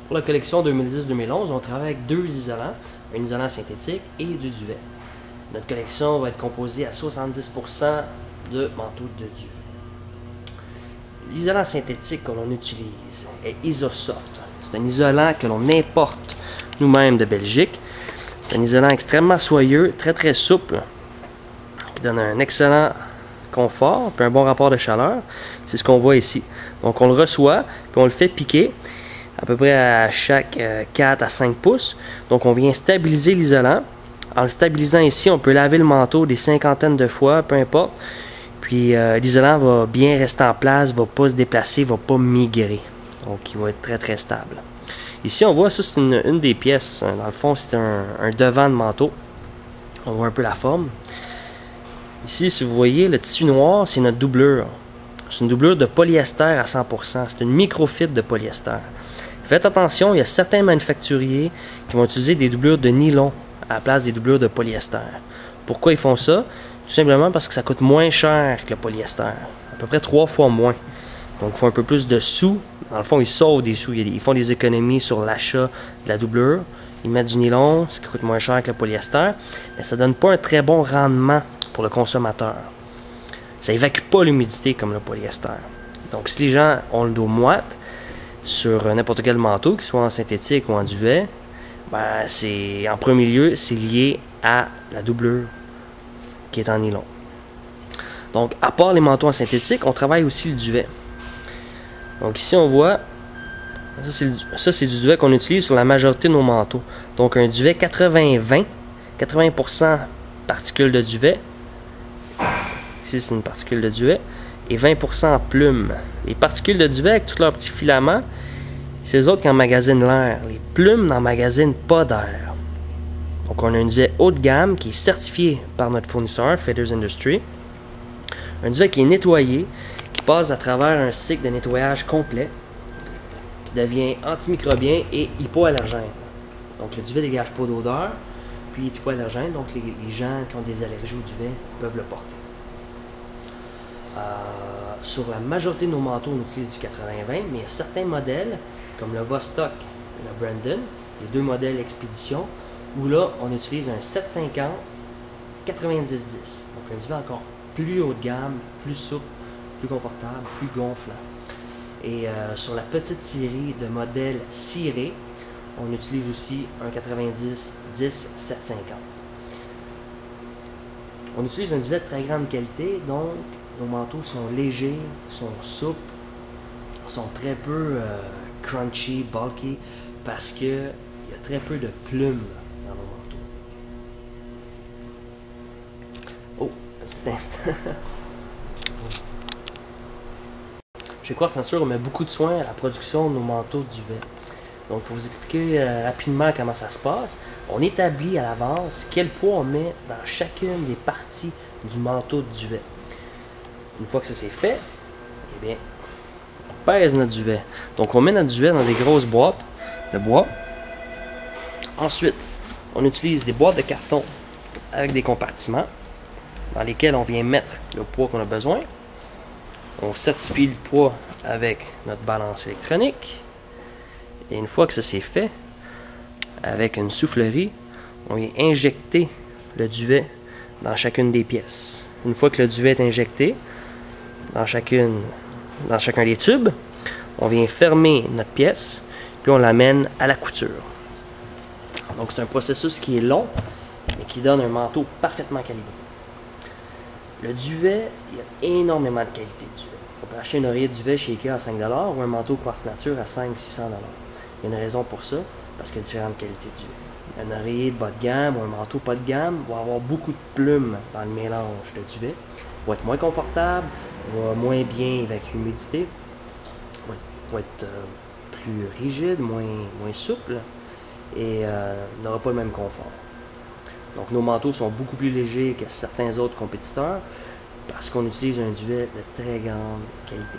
Pour la collection 2010-2011, on travaille avec deux isolants, un isolant synthétique et du duvet. Notre collection va être composée à 70% de manteaux de duvet. L'isolant synthétique que l'on utilise est Isosoft. C'est un isolant que l'on importe nous-mêmes de Belgique. C'est un isolant extrêmement soyeux, très souple, qui donne un excellent confort et un bon rapport de chaleur. C'est ce qu'on voit ici. Donc on le reçoit, puis on le fait piquer à peu près à chaque 4 à 5 pouces. Donc on vient stabiliser l'isolant. En le stabilisant ici, on peut laver le manteau des cinquantaines de fois, peu importe. Puis l'isolant va bien rester en place, ne va pas se déplacer, ne va pas migrer. Donc il va être très stable. Ici on voit, ça c'est une des pièces. Dans le fond c'est un devant de manteau. On voit un peu la forme. Ici si vous voyez, le tissu noir c'est notre doublure. C'est une doublure de polyester à 100%. C'est une microfibre de polyester. Faites attention, il y a certains manufacturiers qui vont utiliser des doublures de nylon à la place des doublures de polyester. Pourquoi ils font ça? Tout simplement parce que ça coûte moins cher que le polyester. À peu près 3 fois moins. Donc il faut un peu plus de sous. Dans le fond, ils sauvent des sous. Ils font des économies sur l'achat de la doublure. Ils mettent du nylon, ce qui coûte moins cher que le polyester. Mais ça ne donne pas un très bon rendement pour le consommateur. Ça évacue pas l'humidité comme le polyester. Donc si les gens ont le dos moite, sur n'importe quel manteau, qu'il soit en synthétique ou en duvet, ben c'est en premier lieu, c'est lié à la doublure qui est en nylon. Donc, à part les manteaux en synthétique, on travaille aussi le duvet. Donc ici, on voit, ça c'est du duvet qu'on utilise sur la majorité de nos manteaux. Donc un duvet 80-20, 80% particules de duvet. Ici, c'est une particule de duvet. Et 20% plumes. Les particules de duvet avec tous leurs petits filaments, c'est eux autres qui emmagasinent l'air. Les plumes n'emmagasinent pas d'air. Donc on a un duvet haut de gamme qui est certifié par notre fournisseur, Feathers Industry. Un duvet qui est nettoyé, qui passe à travers un cycle de nettoyage complet, qui devient antimicrobien et hypoallergène. Donc le duvet ne dégage pas d'odeur, puis il est hypoallergène, donc les gens qui ont des allergies au duvet peuvent le porter. Sur la majorité de nos manteaux, on utilise du 80-20, mais il y a certains modèles, comme le Vostok et le Brandon, les deux modèles Expédition, où là, on utilise un 750 90-10. Donc un duvet encore plus haut de gamme, plus souple, plus confortable, plus gonflant. Et sur la petite série de modèles cirés, on utilise aussi un 90-10 750. On utilise un duvet de très grande qualité, donc nos manteaux sont légers, sont souples, sont très peu crunchy, bulky, parce qu'il y a très peu de plumes dans nos manteaux. Oh, un petit instant. Chez Quartz Nature, on met beaucoup de soin à la production de nos manteaux de duvet. Donc, pour vous expliquer rapidement comment ça se passe, on établit à l'avance quel poids on met dans chacune des parties du manteau de duvet. Une fois que ça c'est fait, eh bien, on pèse notre duvet. Donc, on met notre duvet dans des grosses boîtes de bois. Ensuite, on utilise des boîtes de carton avec des compartiments dans lesquels on vient mettre le poids qu'on a besoin. On certifie le poids avec notre balance électronique. Et une fois que ça c'est fait, avec une soufflerie, on vient injecter le duvet dans chacune des pièces. Une fois que le duvet est injecté dans chacun des tubes, on vient fermer notre pièce, puis on l'amène à la couture. Donc c'est un processus qui est long, mais qui donne un manteau parfaitement calibré. Le duvet, il y a énormément de qualité de duvet. On peut acheter une oreiller de duvet chez Ikea à 5$ ou un manteau Quartz Nature à 500-600$. Il y a une raison pour ça, parce qu'il y a différentes qualités de duvet. Un oreiller de bas de gamme ou un manteau pas de gamme va avoir beaucoup de plumes dans le mélange de duvet. Va être moins confortable, va moins bien évacuer l'humidité, va être plus rigide, moins souple et n'aura pas le même confort. Donc nos manteaux sont beaucoup plus légers que certains autres compétiteurs parce qu'on utilise un duvet de très grande qualité.